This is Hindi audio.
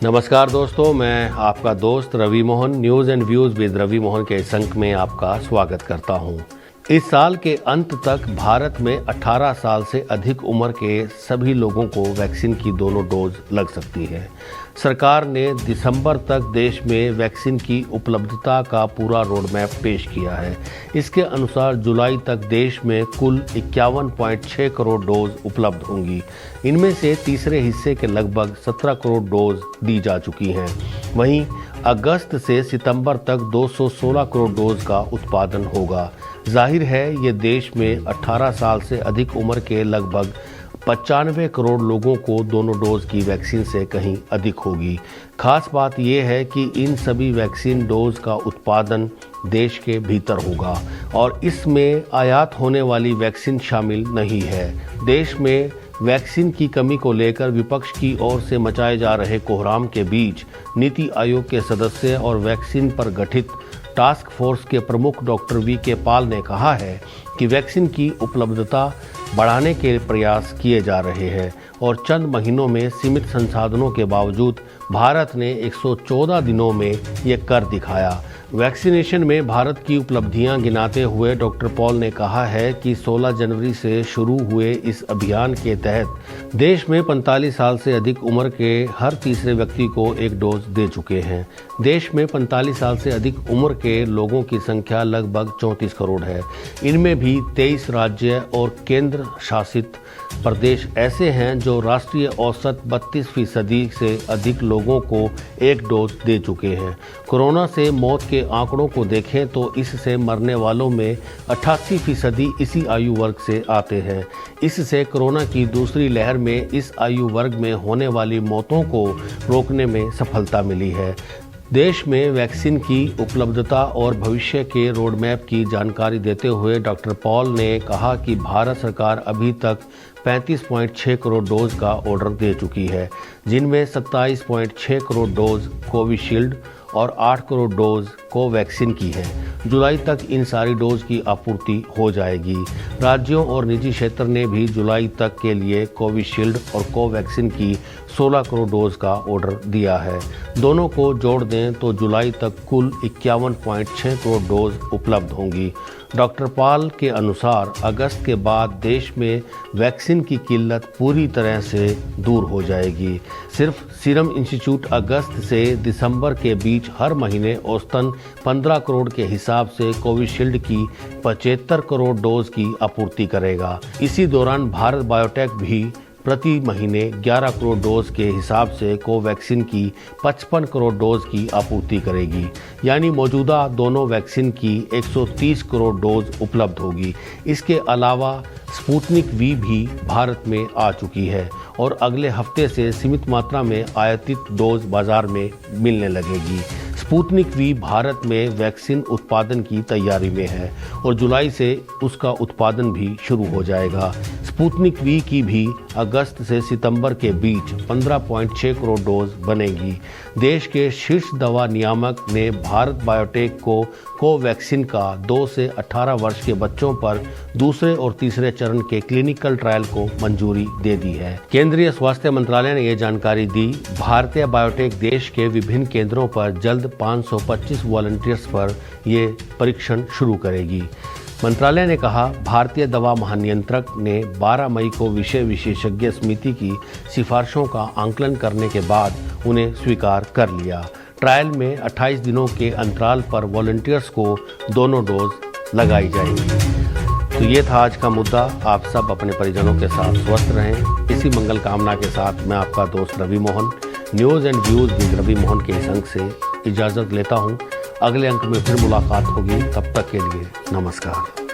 नमस्कार दोस्तों, मैं आपका दोस्त Ravi Mohan news and views with Ravi Mohan के इस अंक में आपका स्वागत करता हूं। इस साल के अंत तक भारत में 18 साल से अधिक उम्र के सभी लोगों को वैक्सीन की दोनों डोज लग सकती है। सरकार ने दिसंबर तक देश में वैक्सीन की उपलब्धता का पूरा रोड मैप पेश किया है। इसके अनुसार जुलाई तक देश में कुल 51.6 करोड़ डोज उपलब्ध होंगी। इनमें से तीसरे हिस्से के लगभग 17 करोड़ डोज दी जा चुकी हैं। वहीं अगस्त से सितंबर तक 216 करोड़ डोज का उत्पादन होगा। जाहिर है ये देश में 18 साल से अधिक उम्र के लगभग 95 करोड़ लोगों को दोनों डोज की वैक्सीन से कहीं अधिक होगी। खास बात यह है कि इन सभी वैक्सीन डोज का उत्पादन देश के भीतर होगा और इसमें आयात होने वाली वैक्सीन शामिल नहीं है। देश में वैक्सीन की कमी को लेकर विपक्ष की ओर से मचाए जा रहे कोहराम के बीच नीति आयोग के सदस्य और वैक्सीन पर गठित टास्क फोर्स के प्रमुख डॉक्टर वी.के. पॉल ने कहा है कि वैक्सीन की उपलब्धता बढ़ाने के प्रयास किए जा रहे हैं और चंद महीनों में सीमित संसाधनों के बावजूद भारत ने 114 दिनों में ये कर दिखाया। वैक्सीनेशन में भारत की उपलब्धियां गिनाते हुए डॉक्टर पॉल ने कहा है कि 16 जनवरी से शुरू हुए इस अभियान के तहत देश में 45 साल से अधिक उम्र के हर तीसरे व्यक्ति को एक डोज दे चुके हैं। देश में 45 साल से अधिक उम्र के लोगों की संख्या लगभग 34 करोड़ है। इनमें भी 23 राज्य और केंद्र शासित प्रदेश ऐसे हैं जो राष्ट्रीय औसत 32% से अधिक लोगों को एक डोज दे चुके हैं। कोरोना से मौत के आंकड़ों को देखें तो इससे मरने वालों में 88% इसी आयु वर्ग से आते हैं। इससे कोरोना की दूसरी लहर में इस आयु वर्ग में होने वाली मौतों को रोकने में सफलता मिली है। देश में वैक्सीन की उपलब्धता और भविष्य के रोडमैप की जानकारी देते हुए डॉक्टर पॉल ने कहा कि भारत सरकार अभी तक 35.6 करोड़ डोज का ऑर्डर दे चुकी है, जिनमें 27.6 करोड़ डोज कोविशील्ड और 8 करोड़ डोज कोवैक्सीन की है। जुलाई तक इन सारी डोज की आपूर्ति हो जाएगी। राज्यों और निजी क्षेत्र ने भी जुलाई तक के लिए कोविशील्ड और कोवैक्सीन की 16 करोड़ डोज का ऑर्डर दिया है। दोनों को जोड़ दें तो जुलाई तक कुल 51.6 करोड़ डोज उपलब्ध होंगी। डॉक्टर पॉल के अनुसार अगस्त के बाद देश में वैक्सीन की किल्लत पूरी तरह से दूर हो जाएगी। सिर्फ सीरम इंस्टीट्यूट अगस्त से दिसंबर के बीच हर महीने औसतन 15 करोड़ के हिसाब से कोविशील्ड की 75 करोड़ डोज की आपूर्ति करेगा। इसी दौरान भारत बायोटेक भी प्रति महीने 11 करोड़ डोज के हिसाब से कोवैक्सीन की 55 करोड़ डोज की आपूर्ति करेगी। यानी मौजूदा दोनों वैक्सीन की 130 करोड़ डोज उपलब्ध होगी। इसके अलावा स्पुतनिक वी भी भारत में आ चुकी है और अगले हफ्ते से सीमित मात्रा में आयातित डोज बाजार में मिलने लगेगी। स्पुतनिक वी भारत में वैक्सीन उत्पादन की तैयारी में है और जुलाई से उसका उत्पादन भी शुरू हो जाएगा। स्पुतनिक वी की भी अगस्त से सितंबर के बीच 15.6 करोड़ डोज बनेगी। देश के शीर्ष दवा नियामक ने भारत बायोटेक को कोवैक्सीन का 2 से 18 वर्ष के बच्चों पर दूसरे और तीसरे चरण के क्लिनिकल ट्रायल को मंजूरी दे दी है। केंद्रीय स्वास्थ्य मंत्रालय ने यह जानकारी दी। भारतीय बायोटेक देश के विभिन्न केंद्रों पर जल्द 525 वॉलंटियर्स पर यह परीक्षण शुरू करेगी। मंत्रालय ने कहा, भारतीय दवा महानियंत्रक ने 12 मई को विषय विशेषज्ञ समिति की सिफारिशों का आंकलन करने के बाद उन्हें स्वीकार कर लिया। ट्रायल में 28 दिनों के अंतराल पर वॉलंटियर्स को दोनों डोज लगाई जाएंगी। तो ये था आज का मुद्दा। आप सब अपने परिजनों के साथ स्वस्थ रहें। इसी मंगल कामना के साथ मैं आपका दोस्त Ravi Mohan news and views with Ravi Mohan के इस अंक से इजाज़त लेता हूँ। अगले अंक में फिर मुलाकात होगी। तब तक के लिए नमस्कार।